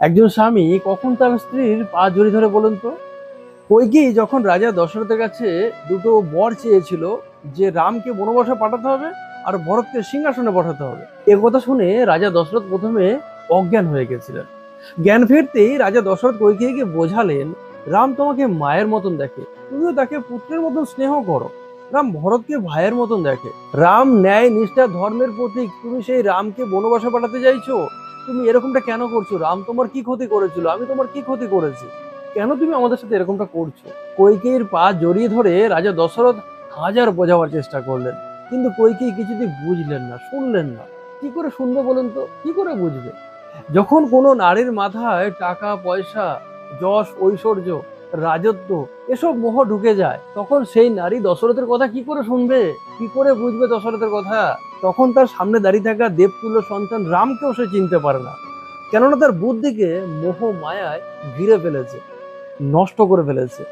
একজন স্বামী কখন তার স্ত্রীর পা জড়িয়ে ধরে বলুন তো? কইকেয়ী যখন রাজা দশরথের কাছে দুটো বর চেয়েছিল, যে রামকে বনবাসে পাঠাতে হবে আর ভরতকে সিংহাসনে বসাতে হবে। এ কথা শুনে রাজা দশরথ প্রথমে অজ্ঞান হয়ে গেছিলেন। জ্ঞান ফিরতেই রাজা দশরথ কইকেয়ীকে বোঝালেন, রাম তোমাকে মায়ের মতন দেখে, তুমিও তাকে পুত্রের মতন স্নেহ করো। রাম ভরতকে ভাইয়ের মতন দেখে। রাম ন্যায় নিষ্ঠা ধর্মের প্রতীক, তুমি সেই রামকে বনবাসে পাঠাতে চাইছো? তুমি এরকমটা কেন করছো? রাম তোমার কি ক্ষতি করেছিল? আমি তোমার কি ক্ষতি করেছি? কেন তুমি আমাদের সাথে এরকমটা করছো? কইকেয়ীর পা জড়িয়ে ধরে রাজা দশরথ হাজার বোঝাবার চেষ্টা করলেন, কিন্তু কইকেয়ী কিছুতেই বুঝলেন না, শুনলেন না। কি করে শুনবে বলুন তো? কি করে বুঝবে? যখন কোনো নারীর মাথায় টাকা পয়সা, যশ ঐশ্বর্য, রাজত্ব এসব মোহ ঢুকে যায়, তখন সেই নারী দশরথের কথা কি করে শুনবে? কি করে বুঝবে দশরথের কথা? তখন তার সামনে দাঁড়িয়ে থাকা দেবতুল্য সন্তান রামকেও সে চিনতে পারে না, কেননা তার বুদ্ধিকে মোহ মায়ায় ঘিরে ফেলেছে, নষ্ট করে ফেলেছে।